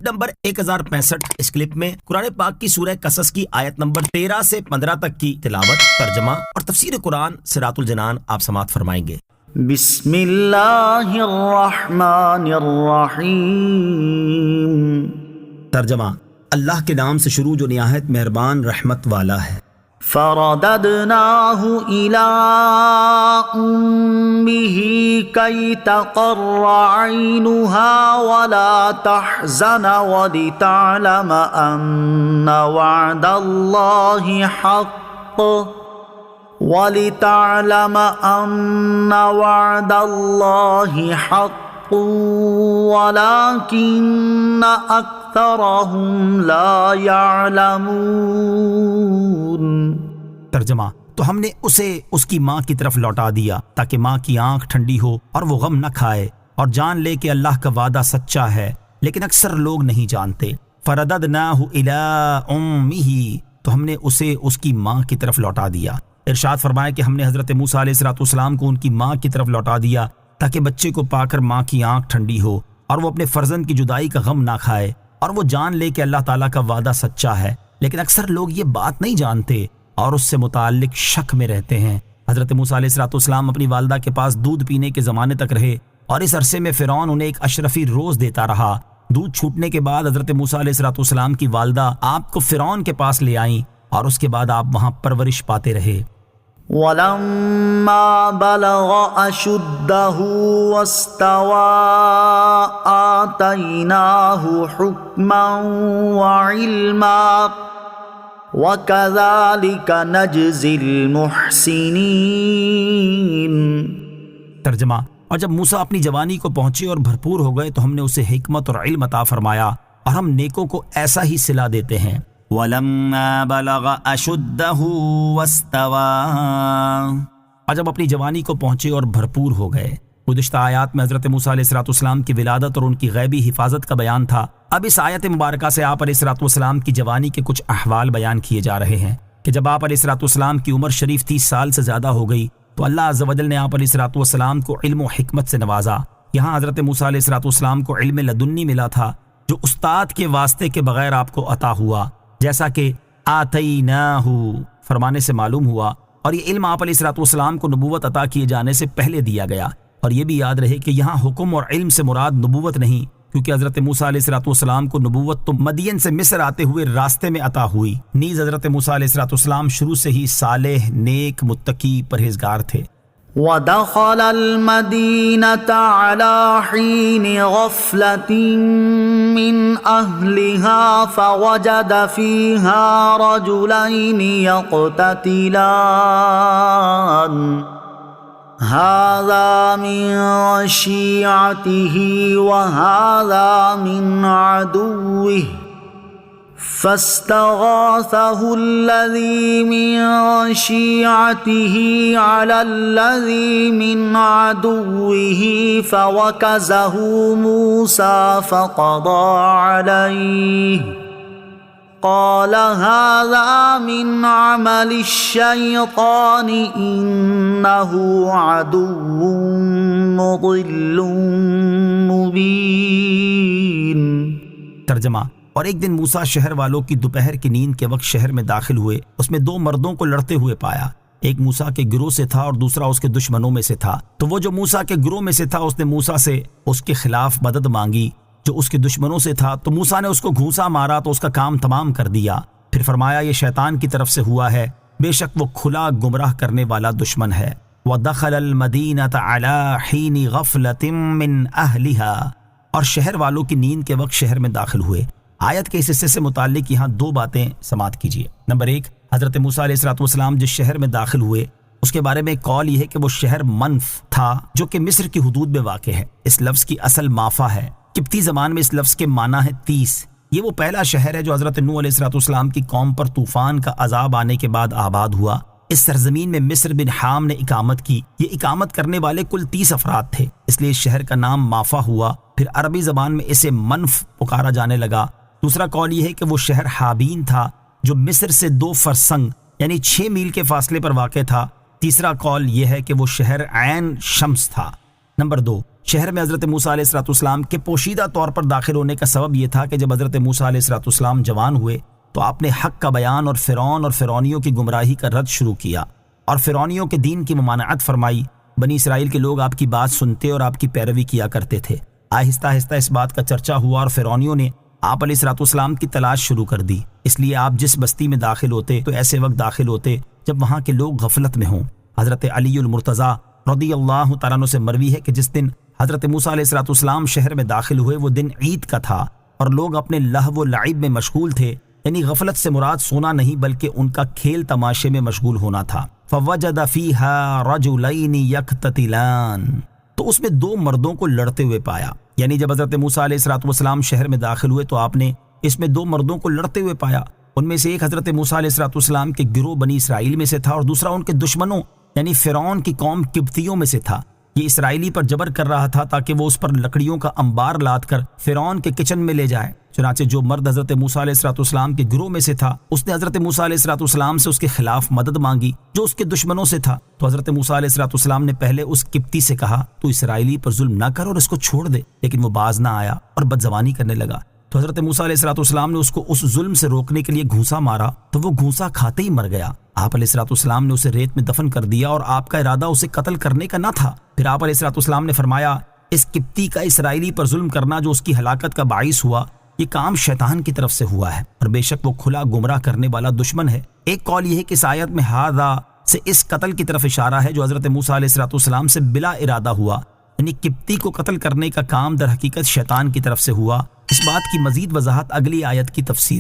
Number 1065 اس clip میں قرآن پاک کی سورہ قصص کی آیت نمبر 13 سے 15 تک کی تلاوت، ترجمہ اور تفسیر قرآن صراط الجنان آپ سماعت فرمائیں گے۔ بسم اللہ الرحمن الرحیم۔ ترجمہ، اللہ کے نام سے شروع جو نہایت مہربان رحمت والا ہے۔ فرددناہ الی امہ کی تقر عینها ولا تحزن ولتعلم ان وعد اللہ حق وَلِتَعْلَمَ أَنَّ وَعْدَ اللَّهِ حَقٌّ وَلَكِنَّ أَكْثَرَهُمْ لَا يَعْلَمُونَ۔ ترجمہ، تو ہم نے اسے اس کی ماں کی طرف لوٹا دیا تاکہ ماں کی آنکھ ٹھنڈی ہو اور وہ غم نہ کھائے اور جان لے کہ اللہ کا وعدہ سچا ہے، لیکن اکثر لوگ نہیں جانتے۔ فَرَدَدْنَاهُ إِلَىٰ أُمِّهِ، تو ہم نے اسے اس کی ماں کی طرف لوٹا دیا۔ ارشاد فرمایا کہ ہم نے حضرت موسیٰ علیہ السلام کو ان کی ماں کی طرف لوٹا دیا تاکہ بچے کو پا کر ماں کی آنکھ ٹھنڈی ہو اور وہ اپنے فرزند کی جدائی کا غم نہ کھائے اور وہ جان لے کہ اللہ تعالیٰ کا وعدہ سچا ہے، لیکن اکثر لوگ یہ بات نہیں جانتے اور اس سے متعلق شک میں رہتے ہیں۔ حضرت موسیٰ علیہ السلام اپنی والدہ کے پاس دودھ پینے کے زمانے تک رہے اور اس عرصے میں فرعون انہیں ایک اشرفی روز دیتا رہا۔ دودھ چھوٹنے کے بعد حضرت موسیٰ علیہ السلام کی والدہ آپ کو فرعون کے پاس لے آئیں اور اس کے بعد آپ وہاں پرورش پاتے رہے۔ وَلَمَّا بَلَغَ أَشُدَّهُ وَاسْتَوَىٰ آتَيْنَاهُ حُكْمًا وَعِلْمًا وَكَذَٰلِكَ نَجْزِي الْمُحْسِنِينَ۔ ترجمہ، اور جب موسیٰ اپنی جوانی کو پہنچے اور بھرپور ہو گئے تو ہم نے اسے حکمت اور علم عطا فرمایا اور ہم نیکوں کو ایسا ہی صلہ دیتے ہیں۔ وَلَمَّا بَلَغَ أَشُدَّهُ وَاسْتَوَىٰ، اور جب اپنی جوانی کو پہنچے اور بھرپور ہو گئے۔ گزشتہ آیات میں حضرت موسیٰ علیہ السلام کی ولادت اور ان کی غیبی حفاظت کا بیان تھا۔ اب اس آیت مبارکہ سے آپ علیہ السلام کی جوانی کے کچھ احوال بیان کیے جا رہے ہیں کہ جب آپ علیہ السلام کی عمر شریف 30 سال سے زیادہ ہو گئی تو اللہ عز و جل نے آپ علیہ السلام کو علم و حکمت سے نوازا۔ یہاں حضرت موسیٰ علیہ السلام کو علم لدنی ملا تھا جو استاد کے واسطے کے بغیر آپ کو عطا ہوا، جیسا کہ آتیناہ فرمانے سے معلوم ہوا، اور یہ علم آپ علیہ السلام کو نبوت عطا کیے جانے سے پہلے دیا گیا۔ اور یہ بھی یاد رہے کہ یہاں حکم اور علم سے مراد نبوت نہیں، کیونکہ حضرت موسیٰ علیہ السلام کو نبوت تو مدین سے مصر آتے ہوئے راستے میں عطا ہوئی۔ نیز حضرت موسیٰ علیہ السلام شروع سے ہی صالح، نیک، متقی، پرہیزگار تھے۔ وَدَخَلَ الْمَدِينَةَ عَلَىٰ حِينِ غَفْلَةٍ مِّنْ أَهْلِهَا فَوَجَدَ فِيهَا رَجُلَيْنِ يَقْتَتِلَانِ هَٰذَا مِن شِيعَتِهِ وَهَٰذَا مِنْ عَدُوِّهِ فَاسْتَغَاثَهُ الَّذِي مِن شِيعَتِهِ عَلَى الَّذِي مِنْ عَدُوِّهِ فَوَكَزَهُ مُوسَىٰ فَقَضَىٰ عَلَيْهِ قَالَ هَٰذَا مِنْ عَمَلِ الشَّيْطَانِ إِنَّهُ عَدُوٌّ مُضِلٌّ مُبِينٌ۔ ترجمہ، اور ایک دن موسیٰ شہر والوں کی دوپہر کی نیند کے وقت شہر میں داخل ہوئے، اس میں 2 مردوں کو لڑتے ہوئے پایا، ایک موسیٰ کے گروہ سے تھا اور دوسرا اس کے دشمنوں میں سے تھا۔ تو وہ جو موسیٰ کے گروہ میں سے تھا اس نے موسیٰ سے اس کے خلاف مدد مانگی، جو اس کے دشمنوں سے تھا تو موسیٰ نے اس کو گھونسا مارا تو اس کا کام تمام کر دیا۔ پھر فرمایا یہ شیطان کی طرف سے ہوا ہے، بے شک وہ کھلا گمراہ کرنے والا دشمن ہے۔ وَدَخَلَ الْمَدِينَةَ عَلَىٰ حِينِ غَفْلَةٍ مِّنْ أَهْلِهَا، اور شہر والوں کی نیند کے وقت شہر میں داخل ہوئے۔ آیت کے اس حصے سے متعلق یہاں 2 باتیں سماعت کیجیے۔ نمبر 1، حضرت موسیٰ علیہ السلام جس شہر میں داخل ہوئے اس کے بارے میں قول یہ ہے کہ وہ شہر منف تھا جو کہ مصر کی حدود میں واقع ہے۔ اس لفظ کی اصل مافا ہے، قبطی زبان میں اس لفظ کے معنی ہے 30۔ یہ وہ پہلا شہر ہے جو حضرت نوح علیہ السلام کی قوم پر طوفان کا عذاب آنے کے بعد آباد ہوا۔ اس سرزمین میں مصر بن حام نے اقامت کی۔ یہ اقامت کرنے والے کل 30 افراد تھے، اس لیے اس شہر کا نام مافا ہوا۔ پھر عربی زبان میں اسے منف پکارا جانے لگا۔ دوسرا قول یہ ہے کہ وہ شہر حابین تھا جو مصر سے 2 فرسنگ یعنی 6 میل کے فاصلے پر واقع تھا۔ تیسرا قول یہ ہے کہ وہ شہر عین شمس تھا۔ نمبر 2، شہر میں حضرت موسیٰ علیہ السلام کے پوشیدہ طور پر داخل ہونے کا سبب یہ تھا کہ جب حضرت موسیٰ علیہ السلام جوان ہوئے تو آپ نے حق کا بیان اور فرعون اور فرعونیوں کی گمراہی کا رد شروع کیا اور فرعونیوں کے دین کی ممانعت فرمائی۔ بنی اسرائیل کے لوگ آپ کی بات سنتے اور آپ کی پیروی کیا کرتے تھے۔ آہستہ آہستہ اس بات کا چرچا ہوا اور فرعونیوں نے آپ علیہ السلام کی تلاش شروع کر دی۔ اس لیے آپ جس بستی میں داخل ہوتے تو ایسے وقت داخل ہوتے جب وہاں کے لوگ غفلت میں ہوں۔ حضرت علی المرتضیٰ رضی اللہ تعالیٰ عنہ سے مروی ہے کہ جس دن حضرت موسیٰ علیہ السلام شہر میں داخل ہوئے وہ دن عید کا تھا اور لوگ اپنے لہو و لعب میں مشغول تھے، یعنی غفلت سے مراد سونا نہیں بلکہ ان کا کھیل تماشے میں مشغول ہونا تھا۔ فوجد فیہا رجلین یقتتلان، تو اس میں دو مردوں کو لڑتے ہوئے پایا، یعنی جب حضرت موسیٰ علیہ السلام شہر میں داخل ہوئے تو آپ نے اس میں دو مردوں کو لڑتے ہوئے پایا۔ ان میں سے ایک حضرت موسیٰ علیہ السلام کے گروہ بنی اسرائیل میں سے تھا اور دوسرا ان کے دشمنوں یعنی فرعون کی قوم قبطیوں میں سے تھا۔ یہ اسرائیلی پر جبر کر رہا تھا تاکہ وہ اس پر لکڑیوں کا انبار لاد کر فرعون کے کچن میں لے جائے۔ چنانچہ جو مرد حضرت موسیٰ علیہ السلام کے گروہ میں سے تھا اس نے حضرت موسیٰ علیہ السلام سے اس کے خلاف مدد مانگی جو اس کے دشمنوں سے تھا۔ تو حضرت موسیٰ علیہ السلام نے پہلے اس قبطی سے کہا تو اسرائیلی پر ظلم نہ کر اور اس کو چھوڑ دے، لیکن وہ باز نہ آیا اور بدزبانی کرنے لگا۔ تو حضرت موسیٰ علیہ السلام نے اس کو اس ظلم سے روکنے کے لیے گھونسا مارا تو وہ گھونسا کھاتے ہی مر گیا۔ آپ علیہ السلام نے اسے ریت میں دفن کر دیا اور آپ کا ارادہ اسے قتل کرنے کا نہ تھا۔ پھر آپ علیہ السلام نے فرمایا اس قبطی کا اسرائیلی پر ظلم کرنا جو اس کی ہلاکت کا باعث ہوا یہ کام شیطان کی طرف سے ہوا ہے اور بے شک وہ کھلا گمراہ کرنے والا دشمن ہے۔ ایک قول یہ ہے کہ اس آیت میں ہذا سے اس قتل کی طرف اشارہ ہے جو حضرت موسیٰ علیہ السلام سے بلا ارادہ ہوا، یعنی قبطی کو قتل کرنے کا کام در حقیقت شیطان کی طرف سے ہوا۔ اس بات کی مزید وضاحت اگلی آیت کی تفسیر